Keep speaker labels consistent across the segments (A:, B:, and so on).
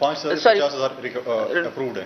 A: 50,000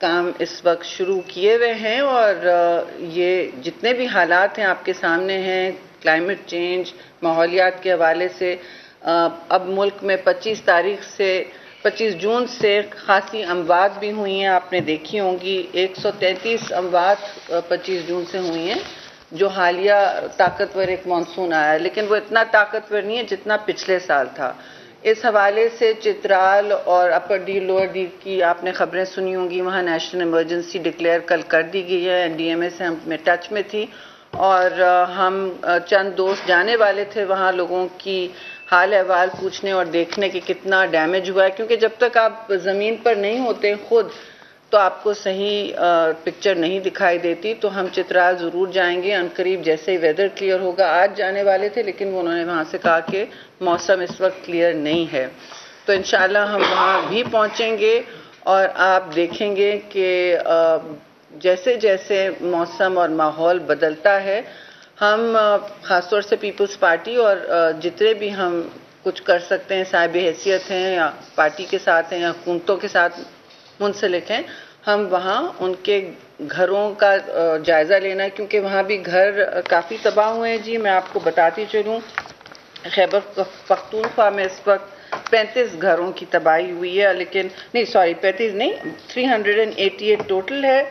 B: کام اس وقت شروع کیے ہوئے ہیں، اور یہ جتنے بھی حالات ہیں آپ کے سامنے ہیں، کلائمیٹ چینج، ماحولیات کے حوالے سے اب ملک میں 25 جون سے خاصی اموات بھی ہوئی ہیں، آپ نے دیکھی ہوں گی 133 اموات 25 جون سے ہوئی ہیں، جو حالیہ طاقتور ایک مانسون آیا ہے، لیکن وہ اتنا طاقتور نہیں ہے جتنا پچھلے سال تھا۔ اس حوالے سے چترال اور اپر ڈیل لوور ڈیل کی آپ نے خبریں سنی ہوں گی، وہاں نیشنل ایمرجنسی ڈکلیئر کل کر دی گئی ہے، NDMA سے ہم میں ٹچ میں تھی، اور ہم چند دوست جانے والے تھے وہاں لوگوں کی حال احوال پوچھنے اور دیکھنے کہ کتنا ڈیمیج ہوا ہے، کیونکہ جب تک آپ زمین پر نہیں ہوتے خود تو آپ کو صحیح پکچر نہیں دکھائی دیتی۔ تو ہم چترال ضرور جائیں گے عنقریب، جیسے ہی ویدر کلیئر ہوگا۔ آج جانے والے تھے لیکن انہوں نے وہاں سے کہا کہ موسم اس وقت کلیئر نہیں ہے، تو انشاءاللہ ہم وہاں بھی پہنچیں گے، اور آپ دیکھیں گے کہ جیسے جیسے موسم اور ماحول بدلتا ہے، ہم خاص طور سے پیپلز پارٹی اور جتنے بھی ہم کچھ کر سکتے ہیں، صاحب حیثیت ہیں یا پارٹی کے ساتھ ہیں یا حکومتوں کے ساتھ منسلک ہیں، ہم وہاں ان کے گھروں کا جائزہ لینا ہے، کیونکہ وہاں بھی گھر کافی تباہ ہوئے ہیں جی۔ میں آپ کو بتاتی چلوں، خیبر پختونخوا میں اس وقت 35 گھروں کی تباہی ہوئی ہے، لیکن نہیں 35 نہیں 388 ٹوٹل ہے۔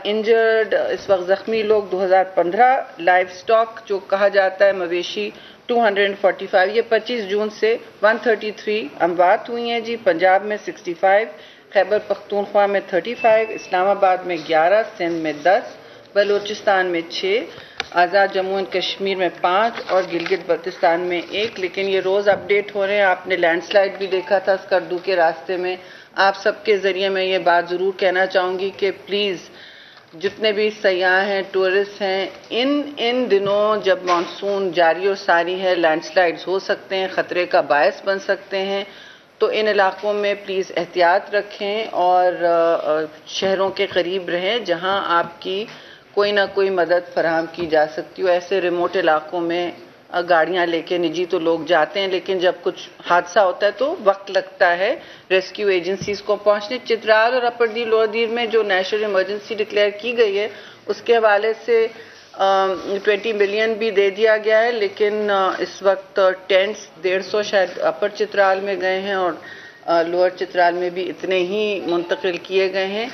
B: انجرڈ اس وقت زخمی لوگ 2015، لائف سٹاک جو کہا جاتا ہے مویشی 245۔ یہ 25 جون سے 133 اموات ہوئی ہیں جی۔ پنجاب میں 65، خیبر پختونخوا میں 35، اسلام آباد میں 11، سندھ میں 10، بلوچستان میں 6، آزاد جموں اینڈ کشمیر میں 5 اور گلگت بلتستان میں 1۔ لیکن یہ روز اپڈیٹ ہو رہے ہیں۔ آپ نے لینڈ سلائڈ بھی دیکھا تھا اسکردو کے راستے میں۔ آپ سب کے ذریعے میں یہ بات ضرور کہنا چاہوں گی کہ پلیز جتنے بھی سیاح ہیں، ٹورسٹ ہیں، ان دنوں جب مانسون جاری اور ساری ہے، لینڈ سلائڈز ہو سکتے ہیں، خطرے کا باعث بن سکتے ہیں، تو ان علاقوں میں پلیز احتیاط رکھیں اور شہروں کے قریب رہیں جہاں آپ کی کوئی نہ کوئی مدد فراہم کی جا سکتی ہو۔ ایسے ریموٹ علاقوں میں گاڑیاں لے کے نجی تو لوگ جاتے ہیں، لیکن جب کچھ حادثہ ہوتا ہے تو وقت لگتا ہے ریسکیو ایجنسیز کو پہنچنے۔ چترال اور اپر ڈیل لوور ڈیل میں جو نیشنل ایمرجنسی ڈکلیئر کی گئی ہے اس کے حوالے سے 20 ملین بھی دے دیا گیا ہے، لیکن اس وقت ٹینٹس 150 شاید اپر چترال میں گئے ہیں اور لوور چترال میں بھی اتنے ہی منتقل کیے گئے ہیں۔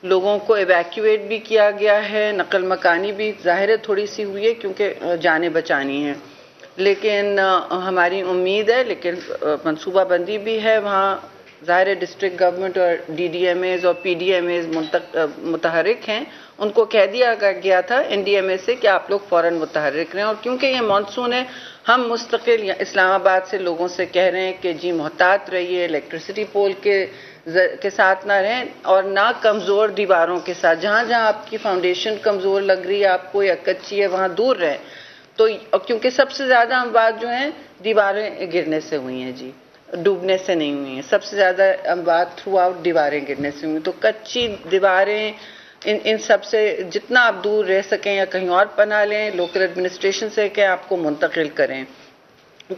B: لوگوں کو ایویکیویٹ بھی کیا گیا ہے، نقل مکانی بھی ظاہر ہے تھوڑی سی ہوئی ہے کیونکہ جانیں بچانی ہیں، لیکن ہماری امید ہے، لیکن منصوبہ بندی بھی ہے وہاں۔ ظاہر ہے ڈسٹرکٹ گورنمنٹ اور DDMAs اور PDMAs متحرک ہیں، ان کو کہہ دیا گیا تھا NDMA سے کہ آپ لوگ فوراً متحرک رہیں، اور کیونکہ یہ مانسون ہے ہم مستقل اسلام آباد سے لوگوں سے کہہ رہے ہیں کہ جی محتاط رہیے، الیکٹریسٹی پول کے ساتھ نہ رہیں اور نہ کمزور دیواروں کے ساتھ، جہاں جہاں آپ کی فاؤنڈیشن کمزور لگ رہی ہے آپ کو یا کچی ہے وہاں دور رہیں، تو کیونکہ سب سے زیادہ اموات جو ہیں دیواریں گرنے سے ہوئی ہیں جی، ڈوبنے سے نہیں ہوئی ہیں، سب سے زیادہ اموات تھرو آؤٹ دیواریں گرنے سے ہوئی ہیں، تو کچی دیواریں ان سب سے جتنا آپ دور رہ سکیں یا کہیں اور پناہ لیں، لوکل ایڈمنسٹریشن سے کہ آپ کو منتقل کریں۔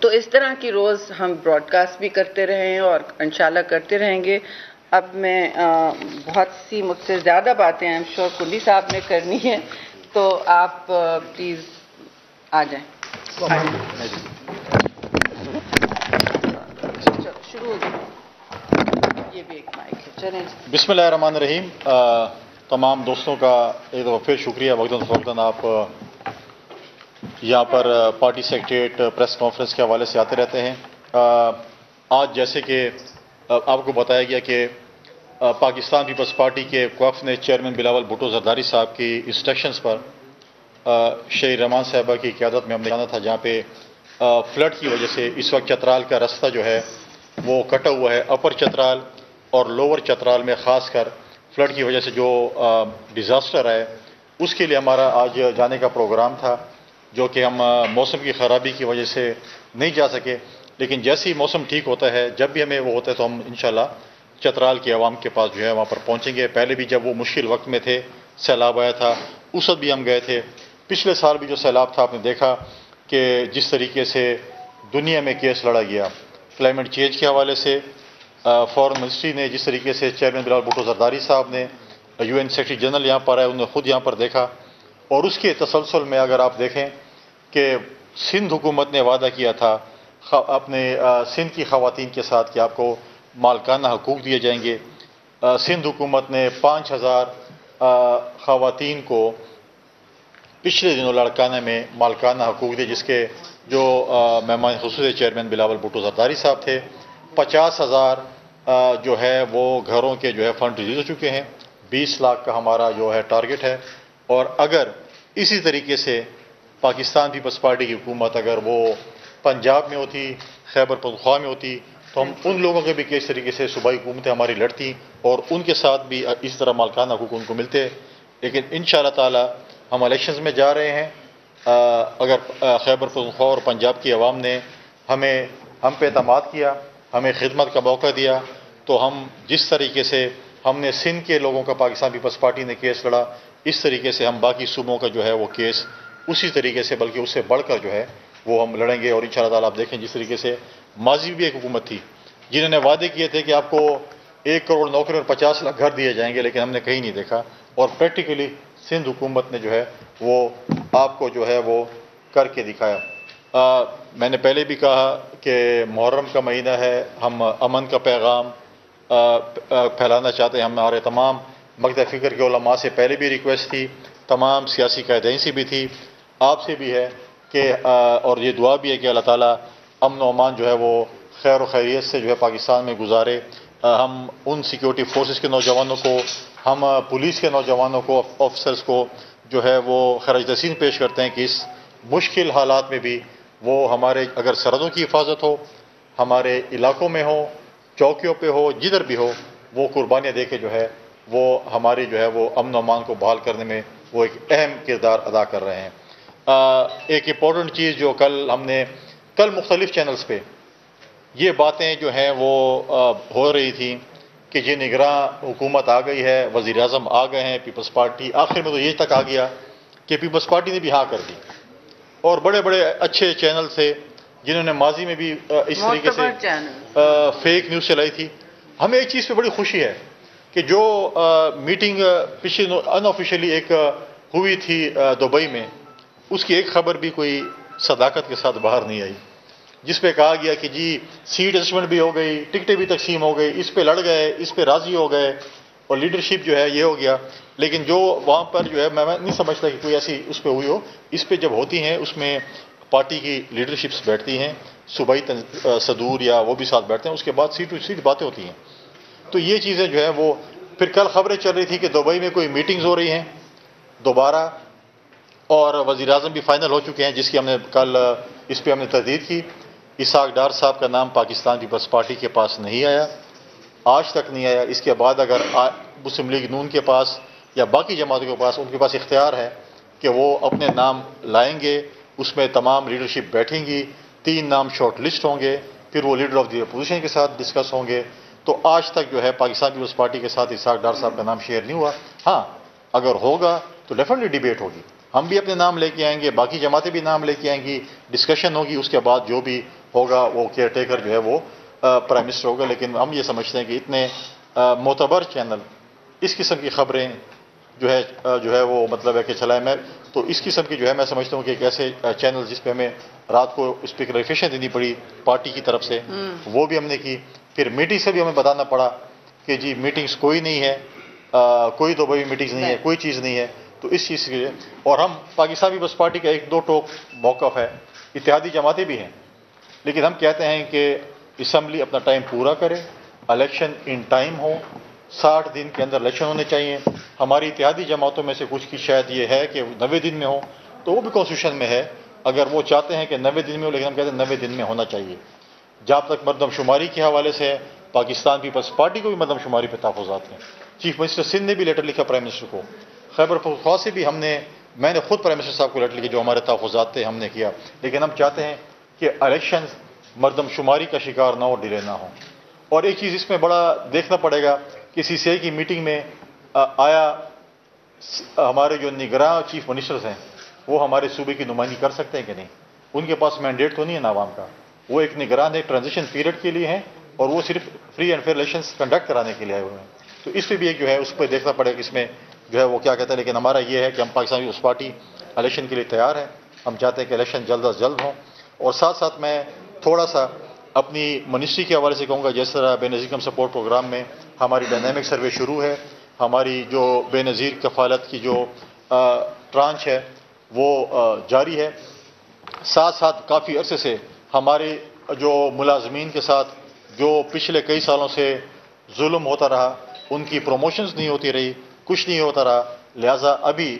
B: تو اس طرح کی روز ہم براڈ کاسٹ بھی کرتے رہے ہیں اور انشاءاللہ کرتے رہیں گے۔ اب میں بہت سی مجھ سے زیادہ باتیں آئی ایم شیور کلی صاحب نے کرنی ہے، تو آپ پلیز آ جائیں۔ شروع ہو گیا، یہ بھی ایک مائک ہے، چلیں۔
A: بسم اللہ الرحمن الرحیم۔ تمام دوستوں کا ایک دفعہ پھر شکریہ، وقتاً فوقتاً آپ یہاں پر پارٹی سیکریٹریٹ پریس کانفرنس کے حوالے سے آتے رہتے ہیں۔ آج جیسے کہ آپ کو بتایا گیا کہ پاکستان پیپلز پارٹی کے وفد نے چیئرمین بلاول بھٹو زرداری صاحب کی انسٹرکشنز پر شہید رحمان صاحبہ کی قیادت میں ہم نے جانا تھا، جہاں پہ فلڈ کی وجہ سے اس وقت چترال کا راستہ جو ہے وہ کٹا ہوا ہے۔ اپر چترال اور لوور چترال میں خاص کر فلڈ کی وجہ سے جو ڈیزاسٹر ہے اس کے لیے ہمارا آج جانے کا پروگرام تھا، جو کہ ہم موسم کی خرابی کی وجہ سے نہیں جا سکے، لیکن جیسے ہی موسم ٹھیک ہوتا ہے، جب بھی ہمیں وہ ہوتا ہے تو ہم انشاءاللہ چترال کی عوام کے پاس جو ہے وہاں پر پہنچیں گے۔ پہلے بھی جب وہ مشکل وقت میں تھے، سیلاب آیا تھا، اس وقت بھی ہم گئے تھے۔ پچھلے سال بھی جو سیلاب تھا آپ نے دیکھا کہ جس طریقے سے دنیا میں کیس لڑا گیا کلائمیٹ چینج کے حوالے سے، فارن منسٹری نے جس طریقے سے چیئرمین بلاول بھٹو زرداری صاحب نے UN سیکرٹری جنرل یہاں پر آئے، انہوں نے خود یہاں پر دیکھا، اور اس کے تسلسل میں اگر آپ دیکھیں کہ سندھ حکومت نے وعدہ کیا تھا اپنے سندھ کی خواتین کے ساتھ کہ آپ کو مالکانہ حقوق دیے جائیں گے. سندھ حکومت نے 5000 خواتین کو پچھلے دنوں لاڑکانہ میں مالکانہ حقوق دیے، جس کے جو مہمان خصوصی چیئرمین بلاول بھٹو زرداری صاحب تھے. 50,000 جو ہے وہ گھروں کے جو ہے فنڈ ریلیز ہو چکے ہیں. 20 لاکھ کا ہمارا جو ہے ٹارگٹ ہے، اور اگر اسی طریقے سے پاکستان پیپلز پارٹی کی حکومت اگر وہ پنجاب میں ہوتی، خیبر پختونخوا میں ہوتی، تو ہم ان لوگوں کے بھی کس طریقے سے صوبائی حکومتیں ہماری لڑتی اور ان کے ساتھ بھی اس طرح مالکانہ حقوق ان کو ملتے. لیکن انشاءاللہ تعالی ہم الیکشنز میں جا رہے ہیں. اگر خیبر پختونخوا اور پنجاب کی عوام نے ہم پہ اعتماد کیا، ہمیں خدمت کا موقع دیا، تو ہم جس طریقے سے ہم نے سندھ کے لوگوں کا پاکستان پیپلز پارٹی نے کیس لڑا، اس طریقے سے ہم باقی صوبوں کا جو ہے وہ کیس اسی طریقے سے بلکہ اس سے بڑھ کر جو ہے وہ ہم لڑیں گے. اور انشاءاللہ تعالیٰ آپ دیکھیں جس طریقے سے ماضی میں بھی ایک حکومت تھی جنہوں نے وعدے کیے تھے کہ آپ کو 1 کروڑ نوکری اور 50 لاکھ گھر دیے جائیں گے، لیکن ہم نے کہیں نہیں دیکھا. اور پریکٹیکلی سندھ حکومت نے جو ہے وہ آپ کو جو ہے وہ کر کے دکھایا. میں نے پہلے بھی کہا کہ محرم کا مہینہ ہے، ہم امن کا پیغام پھیلانا چاہتے ہیں. ہمارے تمام مکتب فکر کے علماء سے پہلے بھی ریکویسٹ تھی، تمام سیاسی قائدین سے بھی تھی، آپ سے بھی ہے کہ اور یہ دعا بھی ہے کہ اللہ تعالیٰ امن و امان جو ہے وہ خیر و خیریت سے جو ہے پاکستان میں گزارے. ہم ان سیکیورٹی فورسز کے نوجوانوں کو، ہم پولیس کے نوجوانوں کو، آفیسرز کو جو ہے وہ خراج تحسین پیش کرتے ہیں کہ اس مشکل حالات میں بھی وہ ہمارے اگر سرحدوں کی حفاظت ہو، ہمارے علاقوں میں ہو، چوکیوں پہ ہو، جدھر بھی ہو، وہ قربانیاں دے کے جو ہے وہ ہماری جو ہے وہ امن و امان کو بحال کرنے میں وہ ایک اہم کردار ادا کر رہے ہیں. ایک امپورٹنٹ چیز جو کل مختلف چینلز پہ یہ باتیں جو ہیں وہ ہو رہی تھیں کہ جی نگراں حکومت آ گئی ہے، وزیر اعظم آ گئے ہیں، پیپلز پارٹی آخر میں تو یہ تک آ گیا کہ پیپلز پارٹی نے بھی ہاں کر دی. اور بڑے بڑے اچھے چینل تھے جنہوں نے ماضی میں بھی اس طریقے سے فیک نیوز چلائی تھی. ہمیں ایک چیز پہ بڑی خوشی ہے کہ جو میٹنگ پچھلے ان آفیشیلی ایک ہوئی تھی دبئی میں، اس کی ایک خبر بھی کوئی صداقت کے ساتھ باہر نہیں آئی، جس پہ کہا گیا کہ جی سیٹ ایڈجسٹمنٹ بھی ہو گئی، ٹکٹیں بھی تقسیم ہو گئی، اس پہ لڑ گئے، اس پہ راضی ہو گئے اور لیڈرشپ جو ہے یہ ہو گیا. لیکن جو وہاں پر جو ہے میں نہیں سمجھتا کہ کوئی ایسی اس پہ ہوئی ہو. اس پہ جب ہوتی ہیں اس میں پارٹی کی لیڈرشپس بیٹھتی ہیں، صوبائی صدور یا وہ بھی ساتھ بیٹھتے ہیں، اس کے بعد سیٹ ٹو سیٹ باتیں ہوتی ہیں. تو یہ چیزیں جو ہے وہ پھر کل خبریں چل رہی تھی کہ دبئی میں کوئی میٹنگز ہو رہی ہیں دوبارہ، اور وزیر اعظم بھی فائنل ہو چکے ہیں، جس کی ہم نے کل اس پہ ہم نے تردید کی. اسحاق ڈار صاحب کا نام پاکستان پیپلز پارٹی کے پاس نہیں آیا، آج تک نہیں آیا. اس کے بعد اگر مسلم لیگ نون کے پاس یا باقی جماعتوں کے پاس ان کے پاس اختیار ہے کہ وہ اپنے نام لائیں گے، اس میں تمام لیڈرشپ بیٹھیں گی، 3 نام شارٹ لسٹ ہوں گے، پھر وہ لیڈر آف دی اپوزیشن کے ساتھ ڈسکس ہوں گے. تو آج تک جو ہے پاکستان پیپلز پارٹی کے ساتھ اسحاق ڈار صاحب کا نام شیئر نہیں ہوا. ہاں اگر ہوگا تو ڈیفینیٹلی ڈیبیٹ ہوگی، ہم بھی اپنے نام لے کے آئیں گے، باقی جماعتیں بھی نام لے کے آئیں گی، ڈسکشن ہوگی، اس کے بعد جو بھی ہوگا وہ کیئر ٹیکر جو ہے وہ پرائم منسٹر ہوگا. لیکن ہم یہ سمجھتے ہیں کہ اتنے معتبر چینل اس قسم کی خبریں جو ہے وہ مطلب ہے کہ چلائے میں تو اس قسم کی جو ہے میں سمجھتا ہوں کہ ایک ایسے چینل جس پہ ہمیں رات کو اس پہ کلیریفیکیشن دینی پڑی پارٹی کی طرف سے، وہ بھی ہم نے کی. پھر میٹنگ سے بھی ہمیں بتانا پڑا کہ جی میٹنگز کوئی نہیں ہے، کوئی دبئی میٹنگز نہیں ہے، کوئی چیز نہیں ہے. تو اس چیز کے لیے اور ہم پاکستان پیپلز پارٹی کا 1-2 ٹوک موقف ہے، اتحادی جماعتیں بھی ہیں، لیکن ہم کہتے ہیں کہ اسمبلی اپنا ٹائم پورا کرے، الیکشن ان ٹائم ہو، 60 دن کے اندر الیکشن ہونے چاہیے. ہماری اتحادی جماعتوں میں سے کچھ کی شاید یہ ہے کہ 90 دن میں ہو، تو وہ بھی کانسٹیٹیوشن میں ہے اگر وہ چاہتے ہیں کہ 90 دن میں ہو، لیکن ہم کہتے ہیں 90 دن میں ہونا چاہیے. جہاں تک مردم شماری کے حوالے سے پاکستان پیپلز پارٹی کو بھی مردم شماری پہ تحفظات ہیں. چیف منسٹر سندھ نے بھی لیٹر لکھا پرائم منسٹر کو، خیبر پختونخوا سے بھی میں نے خود پرائم منسٹر صاحب کو لیٹر لکھی، جو ہمارے تحفظات تھے ہم نے کیا. لیکن ہم چاہتے ہیں کہ الیکشن مردم شماری کا شکار نہ ہو، ڈیلے نہ ہو. اور ایک چیز اس میں بڑا دیکھنا پڑے گا کہ CCI کی میٹنگ میں آیا ہمارے جو نگراں چیف منسٹرز ہیں وہ ہمارے صوبے کی نمائندگی کر سکتے ہیں کہ نہیں؟ ان کے پاس مینڈیٹ تو نہیں ہے نا عوام کا، وہ ایک نگران ایک ٹرانزیشن پیریڈ کے لیے ہیں اور وہ صرف free and fair elections conduct کرانے کے لیے آئے ہوئے ہیں. تو اس پہ بھی ایک جو ہے اس پہ دیکھنا پڑے گا کہ اس میں جو ہے وہ کیا کہتا ہے. لیکن ہمارا یہ ہے کہ ہم پاکستان پیپلز پارٹی الیکشن کے لیے تیار ہیں. ہم چاہتے ہیں کہ الیکشن جلد از جلد ہوں. اور ساتھ ساتھ میں تھوڑا سا اپنی منسٹری کے حوالے سے کہوں گا. جس طرح بے نظیر کم سپورٹ پروگرام میں ہماری ڈائنامک سروے شروع ہے, ہماری جو بے نظیر کفالت کی جو ٹرانچ ہے وہ جاری ہے. ساتھ ساتھ کافی عرصے سے ہمارے جو ملازمین کے ساتھ جو پچھلے کئی سالوں سے ظلم ہوتا رہا, ان کی پروموشنز نہیں ہوتی رہی, کچھ نہیں ہوتا رہا. لہٰذا ابھی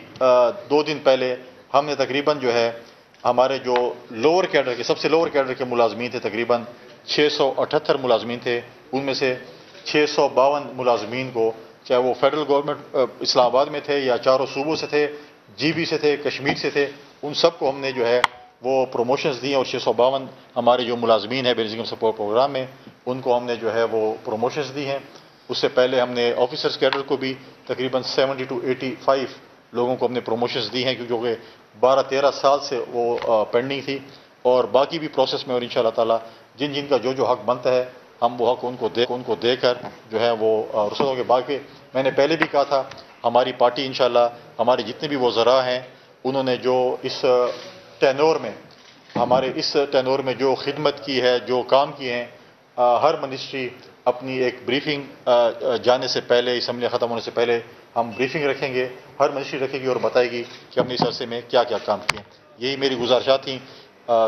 A: 2 دن پہلے ہم نے تقریباً جو ہے ہمارے جو لوور کیڈر کے سب سے لوور کیڈر کے ملازمین تھے, تقریباً 678 ملازمین تھے, ان میں سے 652 ملازمین کو, چاہے وہ فیڈرل گورنمنٹ اسلام آباد میں تھے یا چاروں صوبوں سے تھے, جی بی سے تھے, کشمیر سے تھے, ان سب کو ہم نے جو ہے وہ پروموشنز دی ہیں. اور 652 ہمارے جو ملازمین ہیں بے نظیر سپورٹ پروگرام میں, ان کو ہم نے جو ہے وہ پروموشنز دی ہیں. اس سے پہلے ہم نے آفیسرز کیڈر کو بھی تقریباً 70 to 85 لوگوں کو ہم نے پروموشنز دی ہیں, کیونکہ 12-13 سال سے وہ پینڈنگ تھی. اور باقی بھی پروسیس میں, اور انشاءاللہ تعالی جن جن کا جو حق بنتا ہے ہم وہ حق ان کو دے کر جو ہے وہ رسدوں کے. باقی میں نے پہلے بھی کہا تھا, ہماری پارٹی انشاءاللہ ہمارے جتنے بھی وزراء ہیں انہوں نے جو اس ٹینور میں ہمارے اس ٹینور میں جو خدمت کی ہے, جو کام کیے ہیں, ہر منسٹری اپنی ایک بریفنگ جانے سے پہلے, اسمبلی ختم ہونے سے پہلے ہم بریفنگ رکھیں گے, ہر منسٹری رکھے گی اور بتائے گی کہ ہم نے اس عرصے میں کیا کیا کام کیے. یہی میری گزارشات تھیں.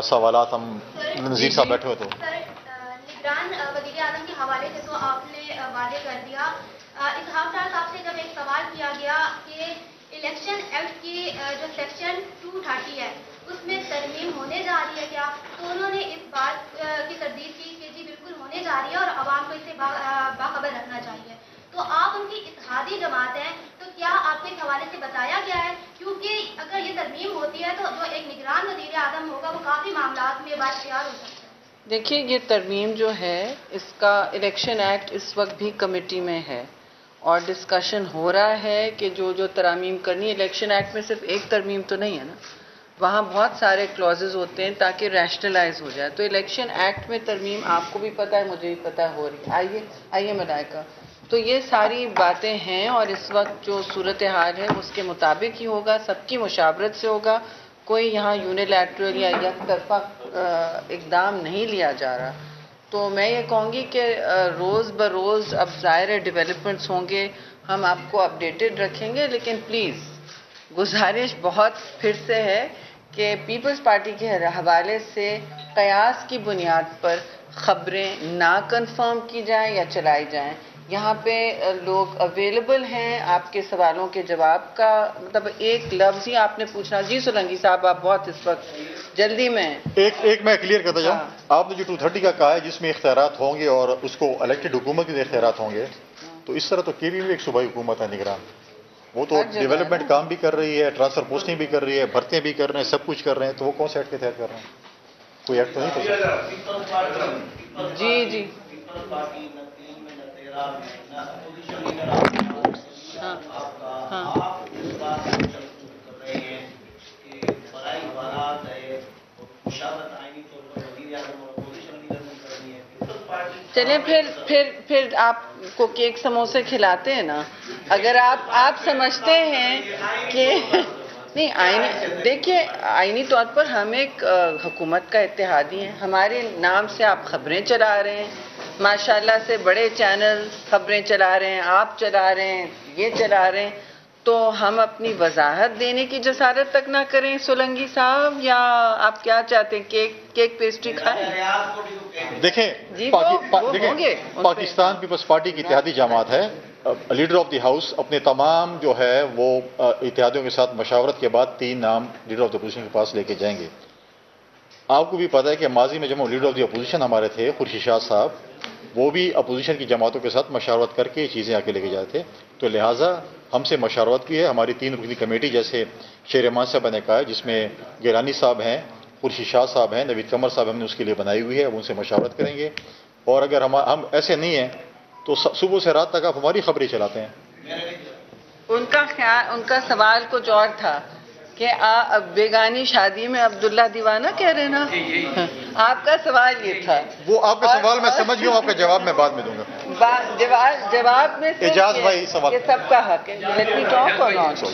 A: سوالات ہم نذیر صاحب بیٹھے ہوئے تو
C: نگران وزیر اعظم کے حوالے سے تو آپ نے واضح کر دیا. اسحاق ڈار صاحب سے جب ایک سوال کیا گیا کہ الیکشن ایکٹ کی جو سیکشن 230 ہے اس میں ترمیم ہونے جا رہی ہے کیا, تو انہوں نے اس بات کی تردید کی کہ جی بالکل ہونے جا رہی ہے اور عوام کو اس سے باخبر رکھنا چاہیے. تو آپ ان کی اتحادی جماعت ہیں, تو کیا آپ کو اس حوالے سے بتایا گیا ہے, کیونکہ اگر یہ ترمیم ہوتی ہے تو جو ایک نگران وزیر اعظم ہوگا وہ کافی معاملات میں بااختیار ہو سکتا ہے.
B: دیکھیے, یہ ترمیم جو ہے اس کا الیکشن ایکٹ اس وقت بھی کمیٹی میں ہے اور ڈسکشن ہو رہا ہے کہ جو ترامیم کرنی. الیکشن ایکٹ میں صرف ایک ترمیم تو نہیں ہے نا, وہاں بہت سارے کلوزز ہوتے ہیں تاکہ ریشنلائز ہو جائے. تو الیکشن ایکٹ میں ترمیم آپ کو بھی پتہ ہے, مجھے بھی پتہ ہو رہی ہے. آئیے ملائکہ. تو یہ ساری باتیں ہیں اور اس وقت جو صورتحال ہے اس کے مطابق ہی ہوگا, سب کی مشاورت سے ہوگا. کوئی یہاں یونیلیٹرل یا یک طرفہ اقدام نہیں لیا جا رہا. تو میں یہ کہوں گی کہ روز بروز اب ظاہر ڈیولپمنٹس ہوں گے, ہم آپ کو اپڈیٹڈ رکھیں گے. لیکن پلیز گزارش بہت پھر سے ہے کہ پیپلز پارٹی کے حوالے سے قیاس کی بنیاد پر خبریں نہ کنفرم کی جائیں یا چلائی جائیں. یہاں پہ لوگ اویلیبل ہیں آپ کے سوالوں کے جواب کا. مطلب ایک لفظ ہی آپ نے پوچھنا. جی سولنگی صاحب, آپ بہت اس وقت جلدی میں.
A: ایک میں کلیئر کرتا جاؤں. آپ نے جو 230 کا کہا ہے جس میں اختیارات ہوں گے اور اس کو الیکٹڈ حکومت کے اختیارات ہوں گے, تو اس طرح تو کے بھی ایک صوبائی حکومت ہے نگران. وہ تو ڈیولپمنٹ کام بھی کر رہی ہے, ٹرانسفر پوسٹنگ بھی کر رہی ہے, بھرتیاں بھی کر رہے ہیں, سب کچھ کر رہے ہیں. تو وہ کون سے ایکٹ کے تحت کر رہے ہیں؟ کوئی ایکٹ تو نہیں پڑتا.
B: جی چلیں پھر آپ کو کیک سموسے کھلاتے ہیں نا. اگر آپ سمجھتے ہیں کہ نہیں, دیکھیے آئینی طور پر ہم ایک حکومت کا اتحادی ہیں. ہمارے نام سے آپ خبریں چلا رہے ہیں, ماشاءاللہ سے بڑے چینل خبریں چلا رہے ہیں, آپ چلا رہے ہیں, یہ چلا رہے ہیں. تو ہم اپنی وضاحت دینے کی جسارت تک نہ کریں سولنگی صاحب, یا آپ کیا چاہتے ہیں کیک پیسٹری کھائیں؟
A: دیکھیں پاکستان پیپلز پارٹی کی اتحادی جماعت ہے. لیڈر آف دی ہاؤس اپنے تمام جو ہے وہ اتحادیوں کے ساتھ مشاورت کے بعد 3 نام لیڈر آف دی اپوزیشن کے پاس لے کے جائیں گے. آپ کو بھی پتہ ہے کہ ماضی میں جب لیڈر آف دی اپوزیشن ہمارے تھے خورشید شاہ صاحب, وہ بھی اپوزیشن کی جماعتوں کے ساتھ مشاورت کر کے یہ چیزیں آ کے لے کے جاتے تھے. تو لہٰذا ہم سے مشاورت بھی ہے. ہماری 3 رکنی کمیٹی جیسے شیر امان صاحب نے کہا ہے, جس میں گیلانی صاحب ہیں, خورشید شاہ صاحب ہیں, نوید قمر صاحب ہم نے اس کے لیے بنائی ہوئی ہے. اب ان سے مشاورت کریں گے. اور اگر ہم ایسے نہیں ہیں تو صبح سے رات تک آپ ہماری خبریں چلاتے ہیں.
B: ان کا سوال کچھ اور تھا کہ بیگانی شادی میں عبداللہ دیوانہ کہہ رہے نا. آپ کا سوال یہ تھا.
A: وہ آپ کا سوال میں سمجھ گیا ہوں, آپ کا جواب میں بعد میں دوں گا.
B: جواب میں
A: اعجاز بھائی سوال.
B: یہ سب کا حق ہے. لیٹ می ٹاک اور ناٹ.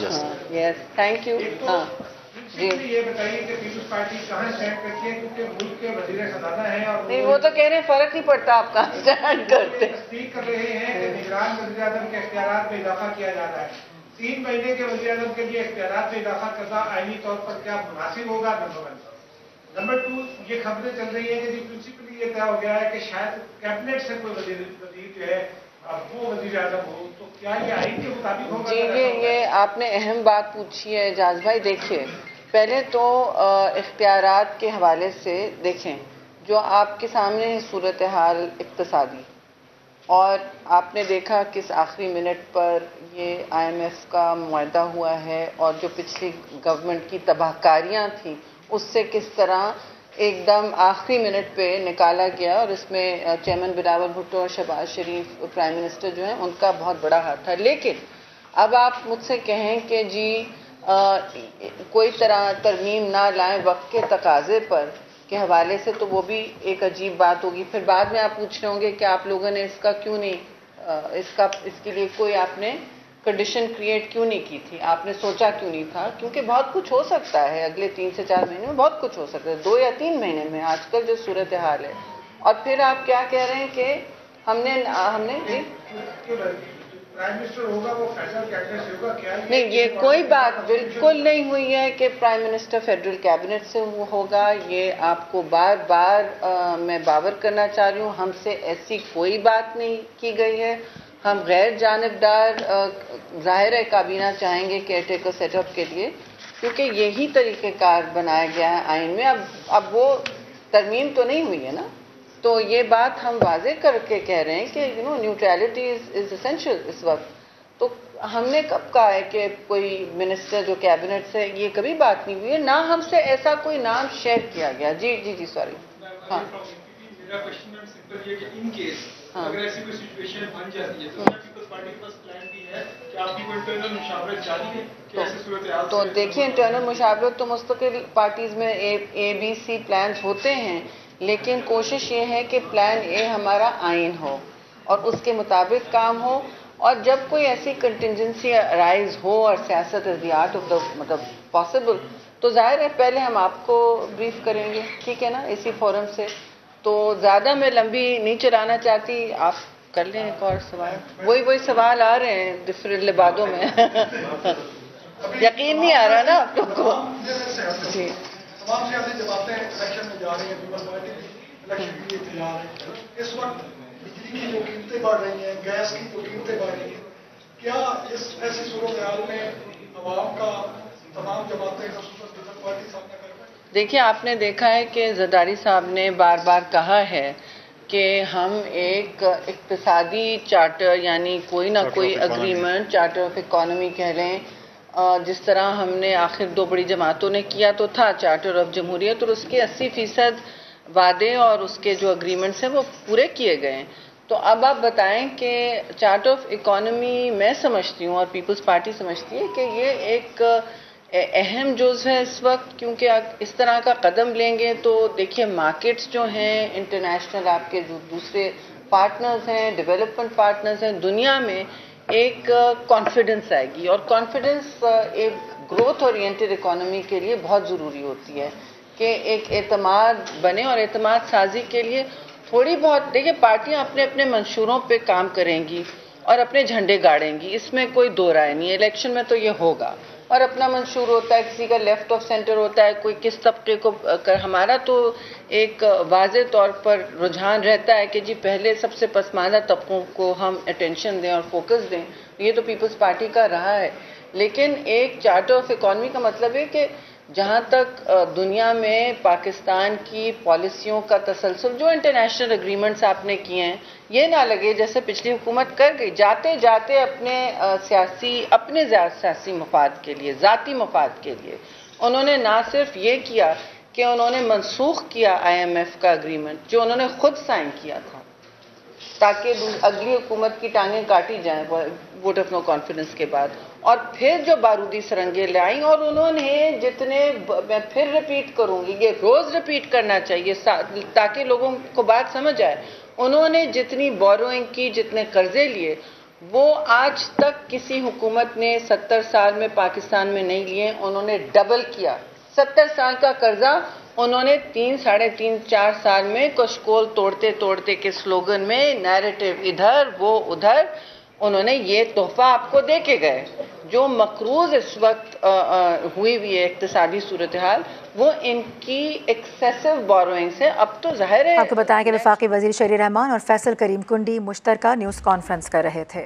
B: Yes, thank you. ہاں جی,
D: یہ بتائیے کہ پیپلز پارٹی کہاں اسٹینڈ کرتی ہے, کیونکہ ملک کے وزیر خزانہ ہیں اور
B: نہیں وہ تو کہہ رہے ہیں فرق نہیں پڑتا آپ کہاں اسٹینڈ کرتے.
D: تصدیق کر رہے ہیں کہ نگران وزیر اعظم کے اختیارات میں اضافہ کیا جا رہا ہے. 3 مہینے کے وزیر اعظم کے لیے اختیارات میں اضافہ کرنا آئینی طور پر کیا مناسب ہوگا؟ نمبر 1. نمبر 2, یہ خبریں چل رہی ہیں کہ پرنسپلی یہ طے ہو گیا ہے کہ شاید کیبنٹ سے کوئی وزیر جو ہے وہ وزیر اعظم ہو, تو کیا یہ آئین کے مطابق ہوگا؟
B: جی, یہ آپ نے اہم بات پوچھی ہے اعجاز بھائی. دیکھیے پہلے تو اختیارات کے حوالے سے دیکھیں جو آپ کے سامنے صورتحال اقتصادی, اور آپ نے دیکھا کس آخری منٹ پر یہ IMF کا معاہدہ ہوا ہے, اور جو پچھلی گورنمنٹ کی تباہ کاریاں تھیں اس سے کس طرح ایک دم آخری منٹ پہ نکالا گیا, اور اس میں چیئرمین بلاول بھٹو اور شہباز شریف پرائم منسٹر جو ہیں ان کا بہت بڑا ہاتھ تھا. لیکن اب آپ مجھ سے کہیں کہ جی کوئی طرح ترمیم نہ لائیں وقت کے تقاضے پر کے حوالے سے, تو وہ بھی ایک عجیب بات ہوگی. پھر بعد میں آپ پوچھ رہے ہوں گے کہ آپ لوگوں نے اس کا کیوں نہیں اس کے لیے کوئی آپ نے کنڈیشن کریٹ کیوں نہیں کی تھی, آپ نے سوچا کیوں نہیں تھا, کیونکہ بہت کچھ ہو سکتا ہے اگلے 3 سے 4 مہینے میں, بہت کچھ ہو سکتا ہے 2 یا 3 مہینے میں آج کل جو صورتحال ہے. اور پھر آپ کیا کہہ رہے ہیں کہ ہم نے جی
D: پرائم منسٹر ہوگا وہ فیڈرل کیبنٹ سے ہوگا کیا؟
B: نہیں, یہ کوئی بات بالکل نہیں ہوئی ہے کہ پرائم منسٹر فیڈرل کیبنٹ سے ہوگا. یہ آپ کو بار بار میں باور کرنا چاہ رہی ہوں, ہم سے ایسی کوئی بات نہیں کی گئی ہے. ہم غیر جانبدار ظاہر ہے کابینہ چاہیں گے کیئر ٹیکر سیٹ اپ کے لیے, کیونکہ یہی طریقہ کار بنایا گیا ہے آئین میں. اب وہ ترمیم تو نہیں ہوئی ہے نا, تو یہ بات ہم واضح کر کے کہہ رہے ہیں کہ نیوٹرلٹی از اسینشیل اس وقت. تو ہم نے کب کہا ہے کہ کوئی منسٹر جو کیبنٹ سے, یہ کبھی بات نہیں ہوئی ہے, نہ ہم سے ایسا کوئی نام شیئر کیا گیا. جی سوری. ہاں
E: میرا کوشچن میم سمپل یہ کہ ان کیس اگر ایسی کوئی سچویشن بن جاتی ہے تو پیپلز پارٹی کے پاس پلان بھی ہے کہ آپ کی کوئی انٹرنل مشاورت جاری ہے کہ ایسی صورتحال.
B: تو دیکھیں انٹرنل مشاورت تو مستقل پارٹیز میں ABC پلانز ہوتے ہیں, لیکن کوشش یہ ہے کہ پلان A ہمارا آئین ہو اور اس کے مطابق کام ہو. اور جب کوئی ایسی کنٹینجنسی رائز ہو اور سیاست از دی آرٹ آف دا مطلب پاسبل, تو ظاہر ہے پہلے ہم آپ کو بریف کریں گے, ٹھیک ہے نا, اسی فورم سے. تو زیادہ میں لمبی نہیں چلانا چاہتی, آپ کر لیں ایک اور سوال. وہی سوال آ رہے ہیں ڈفرینٹ لبادوں میں. یقین نہیں آ رہا نا آپ لوگ کو. جی
D: تمام سیاسی جماعتیں الیکشن میں جا رہی ہیں, پیپلز پارٹی الیکشن کے لیے تیار ہے. اس وقت بجلی کی جو قیمتیں بڑھ رہی ہیں, گیس کی جو قیمتیں بڑھ رہی ہیں, کیا اس ایسی صورتحال میں عوام کا تمام جماعتیں خصوصاً پیپلز پارٹی سامنا کر رہی ہیں؟
B: دیکھیے آپ نے دیکھا ہے کہ زرداری صاحب نے بار بار کہا ہے کہ ہم ایک اقتصادی چارٹر یعنی کوئی نہ کوئی اگریمنٹ, چارٹر آف اکانومی کہہ لیں, جس طرح ہم نے آخر 2 بڑی جماعتوں نے کیا تو تھا چارٹر آف جمہوریت, اور اس کے 80% وعدے اور اس کے جو اگریمنٹس ہیں وہ پورے کیے گئے ہیں. تو اب آپ بتائیں کہ چارٹر آف اکانومی میں سمجھتی ہوں اور پیپلز پارٹی سمجھتی ہے کہ یہ ایک اہم جز ہے اس وقت, کیونکہ اس طرح کا قدم لیں گے تو دیکھیے مارکیٹس جو ہیں انٹرنیشنل, آپ کے جو دوسرے پارٹنرز ہیں, ڈیولپمنٹ پارٹنرز ہیں دنیا میں, ایک کانفیڈنس آئے گی, اور کانفیڈنس ایک گروتھ اورینٹڈ اکانومی کے لیے بہت ضروری ہوتی ہے کہ ایک اعتماد بنے. اور اعتماد سازی کے لیے تھوڑی بہت دیکھیے پارٹیاں اپنے اپنے منشوروں پہ کام کریں گی اور اپنے جھنڈے گاڑیں گی, اس میں کوئی دو رائے نہیں ہے. الیکشن میں تو یہ ہوگا, اور اپنا منشور ہوتا ہے, کسی کا لیفٹ آف سینٹر ہوتا ہے, کوئی کس طبقے کو ہمارا تو ایک واضح طور پر رجحان رہتا ہے کہ جی پہلے سب سے پسماندہ طبقوں کو ہم اٹینشن دیں اور فوکس دیں. یہ تو پیپلز پارٹی کا رہا ہے. لیکن ایک چارٹر آف اکانومی کا مطلب ہے کہ جہاں تک دنیا میں پاکستان کی پالیسیوں کا تسلسل, جو انٹرنیشنل اگریمنٹس آپ نے کیے ہیں, یہ نہ لگے جیسے پچھلی حکومت کر گئی جاتے جاتے اپنے سیاسی مفاد کے لیے, ذاتی مفاد کے لیے. انہوں نے نہ صرف یہ کیا کہ انہوں نے منسوخ کیا IMF کا اگریمنٹ جو انہوں نے خود سائن کیا تھا تاکہ اگلی حکومت کی ٹانگیں کاٹی جائیں ووٹ آف نو کانفیڈنس کے بعد. اور پھر جو بارودی سرنگیں لائیں، اور انہوں نے جتنے، میں پھر ریپیٹ کروں گی، یہ روز ریپیٹ کرنا چاہیے تاکہ لوگوں کو بات سمجھ آئے، انہوں نے جتنی بوروئنگ کی، جتنے قرضے لیے، وہ آج تک کسی حکومت نے 70 سال میں پاکستان میں نہیں لیے، انہوں نے ڈبل کیا۔ 70 سال کا قرضہ انہوں نے 3 ساڑھے 3 4 سال میں کشکول توڑتے توڑتے کے سلوگن میں، نیریٹو ادھر وہ ادھر، انہوں نے یہ تحفہ آپ کو دے کے گئے۔ جو مقروض اس وقت ہوئی ہوئی ہے اقتصادی صورتحال، وہ ان کی ایکسیسو بوروئنگ سے، اب تو ظاہر ہے۔
F: آپ کو بتائیں کہ وفاقی وزیر شہری رحمان اور فیصل کریم کنڈی مشترکہ نیوز کانفرنس کر رہے تھے۔